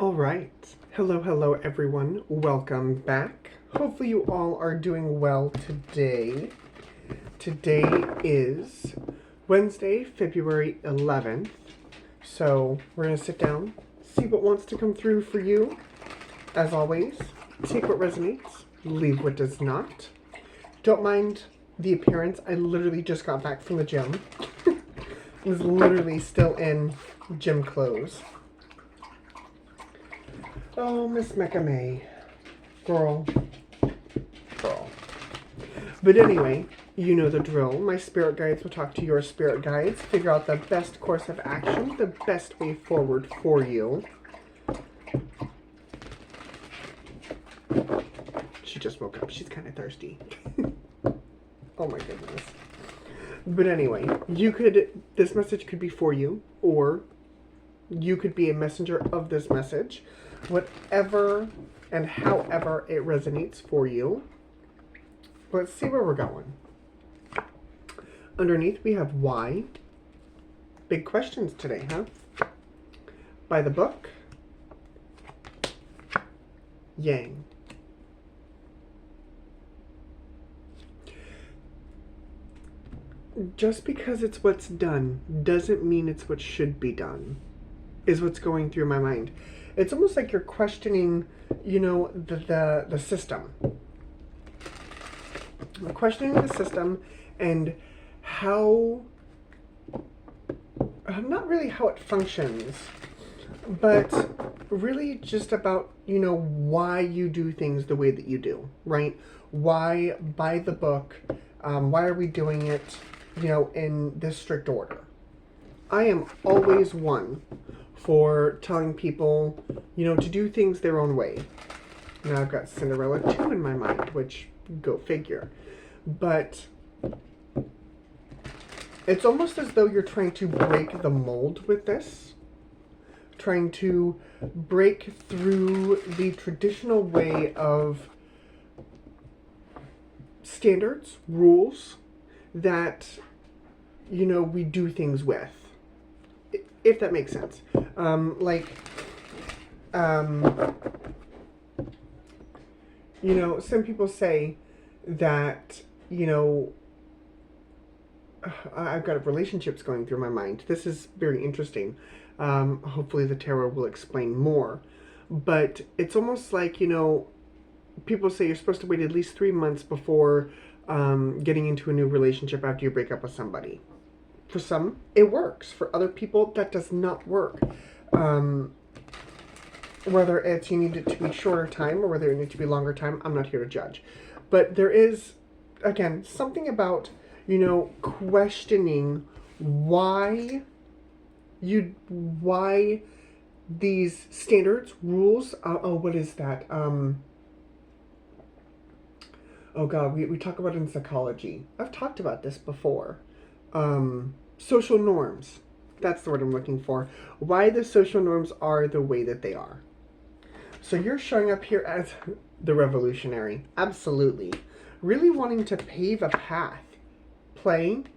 All right. Hello, everyone. Welcome back. Hopefully you all are doing well today. Today is Wednesday, February 11th. So we're going to sit down, see what wants to come through for you. As always, take what resonates, leave what does not. Don't mind the appearance. I literally just got back from the gym. I was literally still in gym clothes. Oh, Miss Mecca May. Girl. But anyway, you know the drill. My spirit guides will talk to your spirit guides, figure out the best course of action, the best way forward for you. She just woke up. She's kind of thirsty. Oh my goodness. But anyway, this message could be for you, or you could be a messenger of this message. Whatever and however it resonates for you. Let's see where we're going. Underneath we have why. Big questions today, huh? By the book. Yang. Just because it's what's done doesn't mean it's what should be done, is what's going through my mind. It's almost like you're questioning, the system. Questioning the system and how, not really how it functions, but really just about, why you do things the way that you do, right? Why by the book? Why are we doing it, in this strict order? I am always one for telling people, to do things their own way. Now I've got Cinderella 2 in my mind, which, go figure. But it's almost as though you're trying to break the mold with this. Trying to break through the traditional way of standards, rules that, we do things with. If that makes sense. Some people say that, I've got relationships going through my mind. This is very interesting. Hopefully the tarot will explain more. But it's almost like, people say you're supposed to wait at least 3 months before getting into a new relationship after you break up with somebody. For some, it works. For other people, that does not work. Whether it's you need it to be shorter time or whether it needs to be longer time, I'm not here to judge. But there is, again, something about, questioning why these standards, rules, what is that? Oh God, we talk about it in psychology. I've talked about this before. Social norms. That's the word I'm looking for. Why the social norms are the way that they are. So you're showing up here as the revolutionary. Absolutely. Really wanting to pave a path. Playing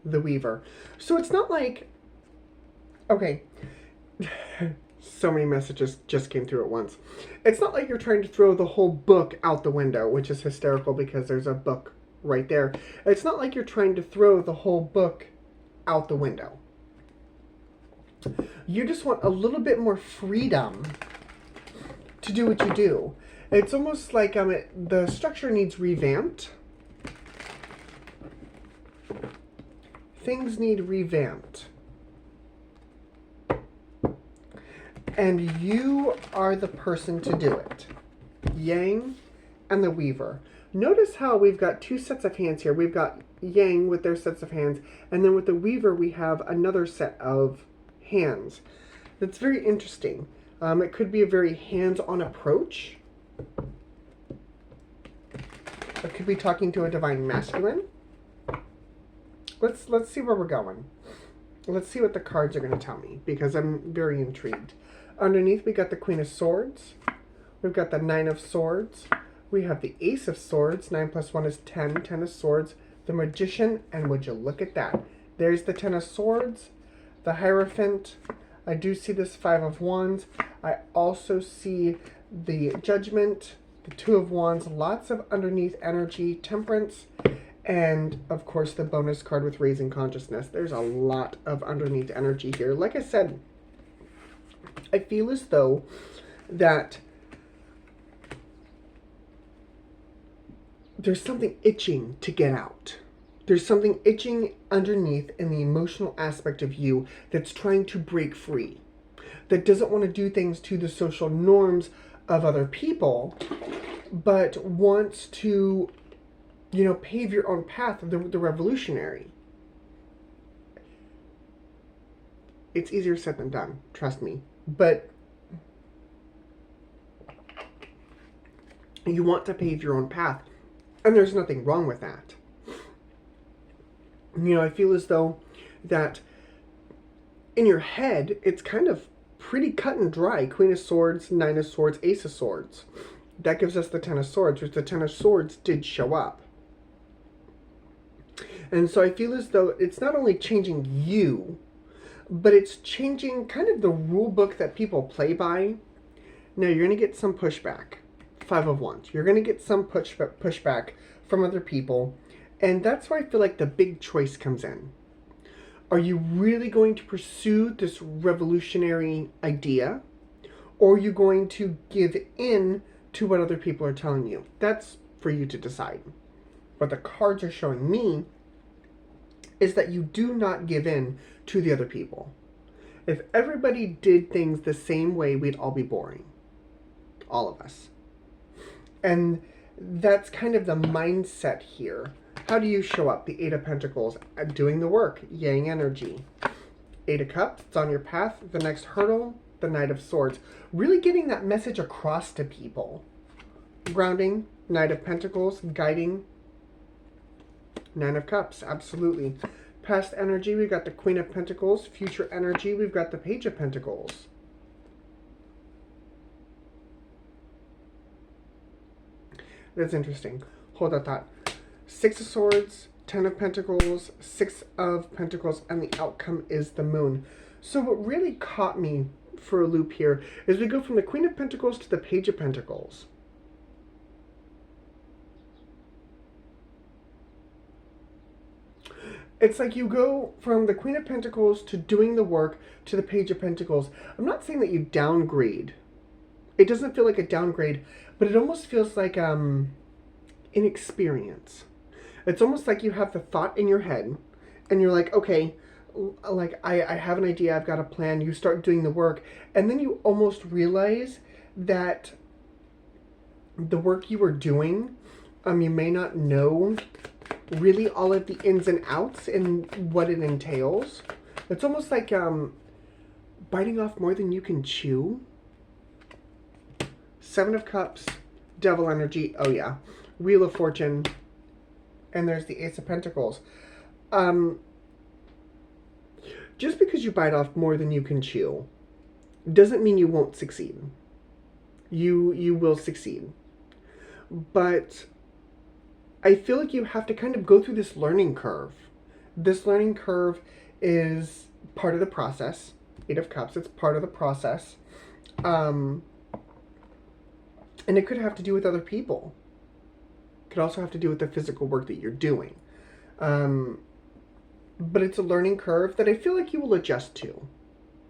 the weaver. So it's not like, okay, so many messages just came through at once. It's not like you're trying to throw the whole book out the window, which is hysterical because there's a book right there. It's not like you're trying to throw the whole book out the window. You just want a little bit more freedom to do what you do. It's almost like the structure needs revamped. Things need revamped. And you are the person to do it. Yang and the Weaver. Notice how we've got 2 sets of hands here. We've got Yang with their sets of hands, and then with the Weaver we have another set of hands. That's very interesting. It could be a very hands-on approach. It could be talking to a divine masculine. Let's see where we're going. Let's see what the cards are going to tell me, because I'm very intrigued. Underneath we got the Queen of Swords. We've got the 9 of Swords. We have the Ace of Swords. 9 plus 1 is 10. 10 of Swords. The Magician. And would you look at that? There's the 10 of Swords. The Hierophant. I do see this Five of Wands. I also see the Judgment, the Two of Wands, lots of underneath energy, Temperance, and of course the bonus card with Raising Consciousness. There's a lot of underneath energy here. Like I said, I feel as though that there's something itching to get out. There's something itching underneath in the emotional aspect of you that's trying to break free, that doesn't want to do things to the social norms of other people, but wants to, you know, pave your own path, the revolutionary. It's easier said than done, trust me. But you want to pave your own path, and there's nothing wrong with that. You know, I feel as though that in your head, it's kind of pretty cut and dry. Queen of Swords, Nine of Swords, Ace of Swords. That gives us the Ten of Swords, which the Ten of Swords did show up. And so I feel as though it's not only changing you, but it's changing kind of the rule book that people play by. Now, you're going to get some pushback. Five of Wands. You're going to get some pushback from other people. And that's where I feel like the big choice comes in. Are you really going to pursue this revolutionary idea? Or are you going to give in to what other people are telling you? That's for you to decide. What the cards are showing me is that you do not give in to the other people. If everybody did things the same way, we'd all be boring. All of us. And that's kind of the mindset here. How do you show up? The Eight of Pentacles, doing the work, Yang energy. Eight of Cups, it's on your path. The next hurdle, the Knight of Swords. Really getting that message across to people. Grounding, Knight of Pentacles, guiding. Nine of Cups, absolutely. Past energy, we've got the Queen of Pentacles. Future energy, we've got the Page of Pentacles. That's interesting. Hold that thought. Six of Swords, Ten of Pentacles, Six of Pentacles, and the outcome is the Moon. So what really caught me for a loop here is we go from the Queen of Pentacles to the Page of Pentacles. It's like you go from the Queen of Pentacles to doing the work to the Page of Pentacles. I'm not saying that you downgrade. It doesn't feel like a downgrade, but it almost feels like inexperience. It's almost like you have the thought in your head and you're like, okay, like I have an idea, I've got a plan. You start doing the work, and then you almost realize that the work you were doing, you may not know really all of the ins and outs and what it entails. It's almost like biting off more than you can chew. Seven of Cups, Devil energy, oh yeah. Wheel of Fortune, and there's the Ace of Pentacles. Just because you bite off more than you can chew doesn't mean you won't succeed. You will succeed. But I feel like you have to kind of go through this learning curve. This learning curve is part of the process. Eight of Cups, it's part of the process. And it could have to do with other people. It could also have to do with the physical work that you're doing. But it's a learning curve that I feel like you will adjust to.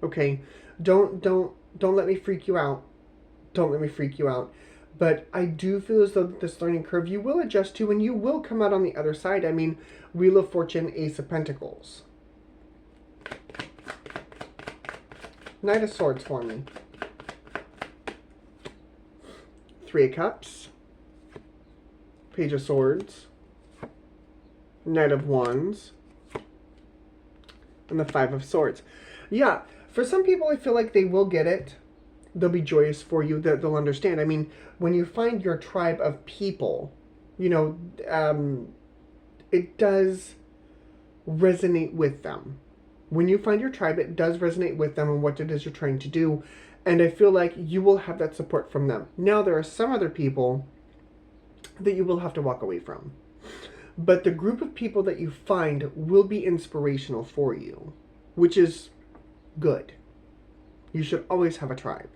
Okay? Don't let me freak you out. Don't let me freak you out. But I do feel as though this learning curve you will adjust to, and you will come out on the other side. I mean, Wheel of Fortune, Ace of Pentacles. Knight of Swords for me. Three of Cups. Page of Swords. Knight of Wands. And the Five of Swords. Yeah, for some people I feel like they will get it. They'll be joyous for you, that they'll understand. I mean, when you find your tribe of people, you know, it does resonate with them. When you find your tribe, it does resonate with them and what it is you're trying to do. And I feel like you will have that support from them. Now, there are some other people that you will have to walk away from. But the group of people that you find will be inspirational for you, which is good. You should always have a tribe.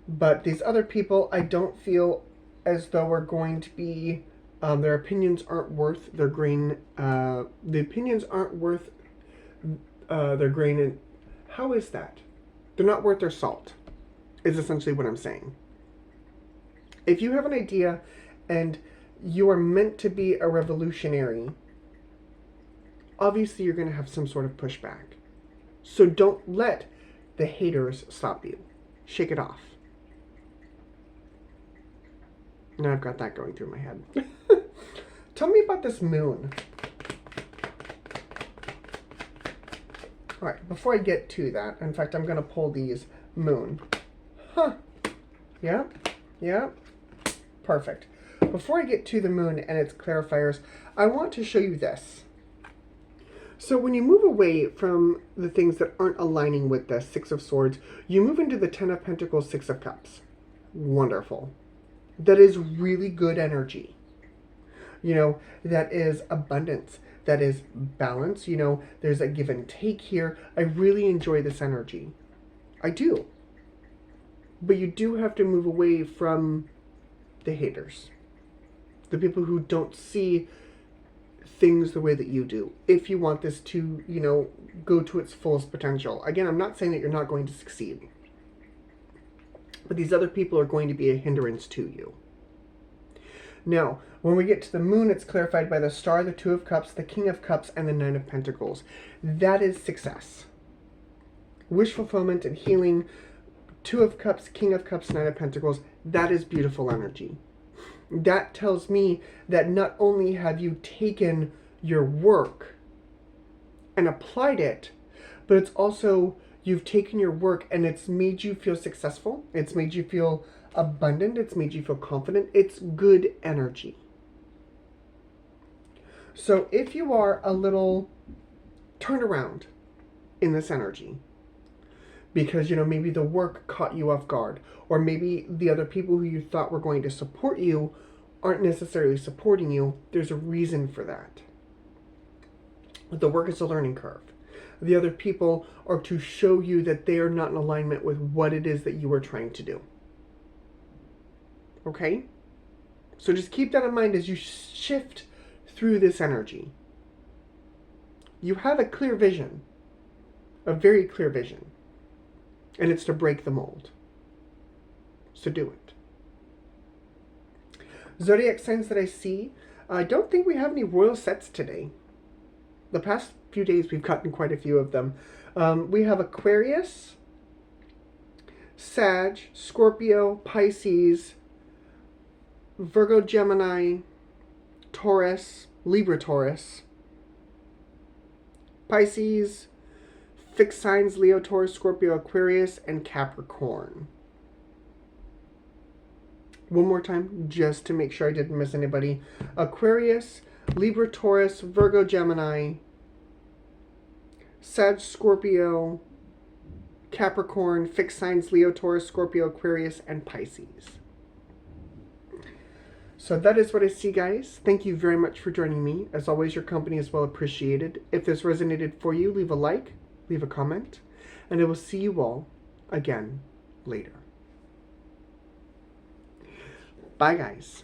But these other people, I don't feel as though we're going to be, their opinions aren't worth their grain, the opinions aren't worth their grain. And how is that? They're not worth their salt, is essentially what I'm saying. If you have an idea and you are meant to be a revolutionary, obviously you're going to have some sort of pushback. So don't let the haters stop you. Shake it off. Now I've got that going through my head. Tell me about this moon. Alright, before I get to that, in fact, I'm going to pull these moon. Huh. Yeah. Yeah. Perfect. Before I get to the moon and its clarifiers, I want to show you this. So when you move away from the things that aren't aligning with the Six of Swords, you move into the Ten of Pentacles, Six of Cups. Wonderful. That is really good energy. You know, that is abundance. That is balance. You know, there's a give and take here. I really enjoy this energy. I do. But you do have to move away from the haters. The people who don't see things the way that you do. If you want this to, you know, go to its fullest potential. Again, I'm not saying that you're not going to succeed. But these other people are going to be a hindrance to you. Now, when we get to the moon, it's clarified by the star, the Two of Cups, the King of Cups, and the Nine of Pentacles. That is success. Wish fulfillment and healing. Two of Cups, King of Cups, Nine of Pentacles. That is beautiful energy. That tells me that not only have you taken your work and applied it, but it's also you've taken your work and it's made you feel successful. It's made you feel abundant. It's made you feel confident. It's good energy. So if you are a little turned around in this energy, because, you know, maybe the work caught you off guard, or maybe the other people who you thought were going to support you aren't necessarily supporting you, there's a reason for that. The work is a learning curve. The other people are to show you that they are not in alignment with what it is that you are trying to do. Okay? So just keep that in mind as you shift through this energy. You have a clear vision, a very clear vision, and it's to break the mold. So do it. Zodiac signs that I see, I don't think we have any royal sets today. The past few days we've gotten quite a few of them. We have Aquarius, Sag, Scorpio, Pisces, Virgo, Gemini, Taurus, Libra, Taurus, Pisces, fixed signs, Leo, Taurus, Scorpio, Aquarius, and Capricorn. One more time, just to make sure I didn't miss anybody. Aquarius, Libra, Taurus, Virgo, Gemini, Sag, Scorpio, Capricorn, fixed signs, Leo, Taurus, Scorpio, Aquarius, and Pisces. So that is what I see, guys. Thank you very much for joining me. As always, your company is well appreciated. If this resonated for you, leave a like, leave a comment, and I will see you all again later. Bye, guys.